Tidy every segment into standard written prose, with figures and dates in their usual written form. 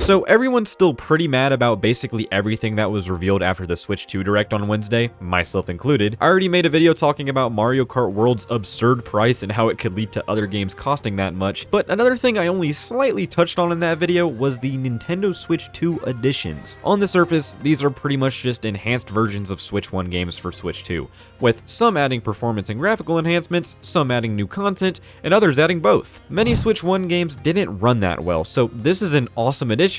So everyone's still pretty mad about basically everything that was revealed after the Switch 2 Direct on Wednesday, myself included. I already made a video talking about Mario Kart World's absurd price and how it could lead to other games costing that much, but another thing I only slightly touched on in that video was the Nintendo Switch 2 editions. On the surface, these are pretty much just enhanced versions of Switch 1 games for Switch 2, with some adding performance and graphical enhancements, some adding new content, and others adding both. Many Switch 1 games didn't run that well, so this is an awesome addition,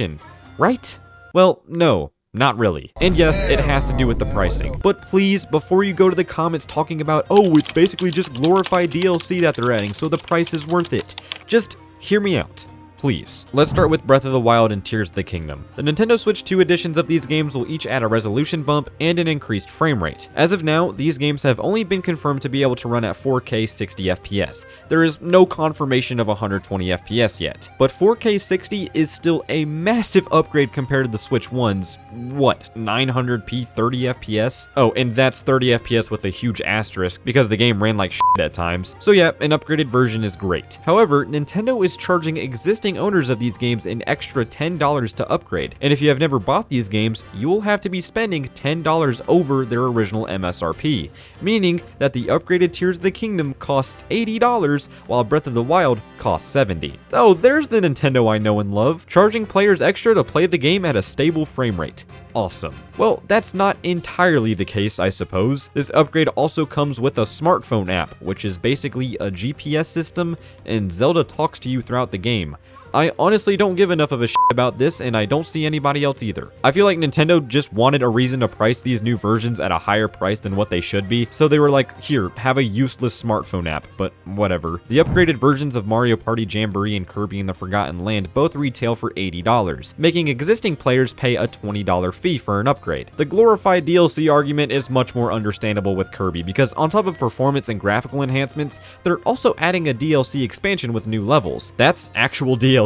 right? Well, no. Not really. And yes, it has to do with the pricing. But please, before you go to the comments talking about, oh, it's basically just glorified DLC that they're adding, so the price is worth it, just hear me out. Please. Let's start with Breath of the Wild and Tears of the Kingdom. The Nintendo Switch 2 editions of these games will each add a resolution bump and an increased frame rate. As of now, these games have only been confirmed to be able to run at 4K 60 FPS. There is no confirmation of 120 FPS yet, but 4K 60 is still a massive upgrade compared to the Switch 1's, what, 900p 30 FPS? Oh, and that's 30 FPS with a huge asterisk because the game ran like shit at times. So yeah, an upgraded version is great. However, Nintendo is charging existing owners of these games an extra $10 to upgrade, and if you have never bought these games, you will have to be spending $10 over their original MSRP, meaning that the upgraded Tears of the Kingdom costs $80 while Breath of the Wild costs $70. Oh, there's the Nintendo I know and love, charging players extra to play the game at a stable frame rate. Awesome. Well, that's not entirely the case, I suppose. This upgrade also comes with a smartphone app, which is basically a GPS system, and Zelda talks to you throughout the game. I honestly don't give enough of a shit about this, and I don't see anybody else either. I feel like Nintendo just wanted a reason to price these new versions at a higher price than what they should be, so they were like, here, have a useless smartphone app, but whatever. The upgraded versions of Mario Party Jamboree and Kirby in the Forgotten Land both retail for $80, making existing players pay a $20 fee for an upgrade. The glorified DLC argument is much more understandable with Kirby, because on top of performance and graphical enhancements, they're also adding a DLC expansion with new levels. That's actual DLC.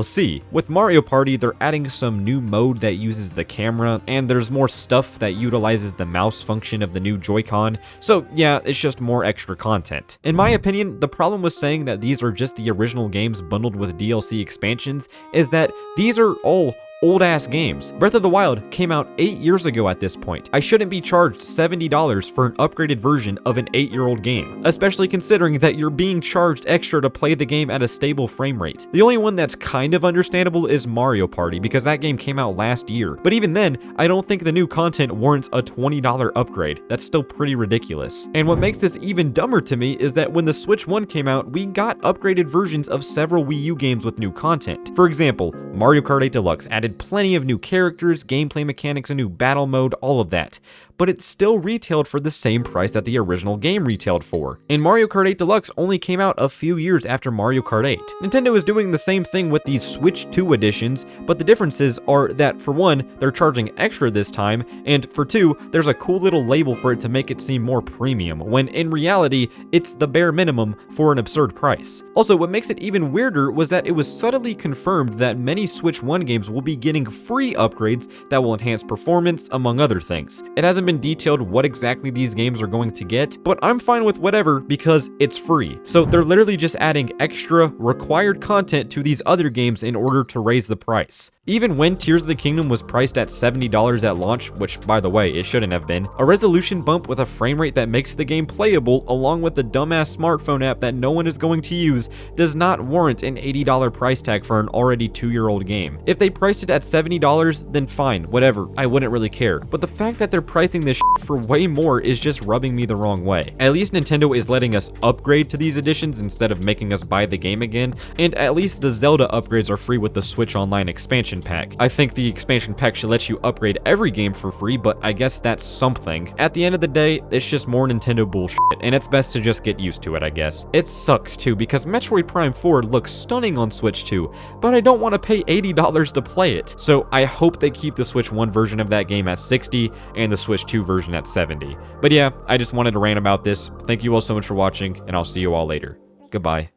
With Mario Party, they're adding some new mode that uses the camera, and there's more stuff that utilizes the mouse function of the new Joy-Con, so yeah, it's just more extra content. In my opinion, the problem with saying that these are just the original games bundled with DLC expansions is that these are all old-ass games. Breath of the Wild came out 8 years ago at this point. I shouldn't be charged $70 for an upgraded version of an 8-year-old game, especially considering that you're being charged extra to play the game at a stable frame rate. The only one that's kind of understandable is Mario Party, because that game came out last year. But even then, I don't think the new content warrants a $20 upgrade. That's still pretty ridiculous. And what makes this even dumber to me is that when the Switch 1 came out, we got upgraded versions of several Wii U games with new content. For example, Mario Kart 8 Deluxe added plenty of new characters, gameplay mechanics, a new battle mode, all of that. But it still retailed for the same price that the original game retailed for. And Mario Kart 8 Deluxe only came out a few years after Mario Kart 8. Nintendo is doing the same thing with these Switch 2 editions, but the differences are that for one, they're charging extra this time, and for two, there's a cool little label for it to make it seem more premium, when in reality, it's the bare minimum for an absurd price. Also, what makes it even weirder was that it was subtly confirmed that many Switch 1 games will be getting free upgrades that will enhance performance, among other things. It hasn't been detailed what exactly these games are going to get, but I'm fine with whatever because it's free. So they're literally just adding extra required content to these other games in order to raise the price. Even when Tears of the Kingdom was priced at $70 at launch, which by the way, it shouldn't have been, a resolution bump with a frame rate that makes the game playable along with the dumbass smartphone app that no one is going to use does not warrant an $80 price tag for an already 2-year-old game. If they priced it at $70, then fine, whatever, I wouldn't really care. But the fact that they're pricing this shit for way more is just rubbing me the wrong way. At least Nintendo is letting us upgrade to these editions instead of making us buy the game again, and at least the Zelda upgrades are free with the Switch Online expansion pack. I think the expansion pack should let you upgrade every game for free, but I guess that's something. At the end of the day, it's just more Nintendo bullshit, and it's best to just get used to it, I guess. It sucks too, because Metroid Prime 4 looks stunning on Switch 2, but I don't want to pay $80 to play it. So I hope they keep the Switch 1 version of that game at $60 and the Switch 2 version at $70. But yeah, I just wanted to rant about this. Thank you all so much for watching, and I'll see you all later. Goodbye.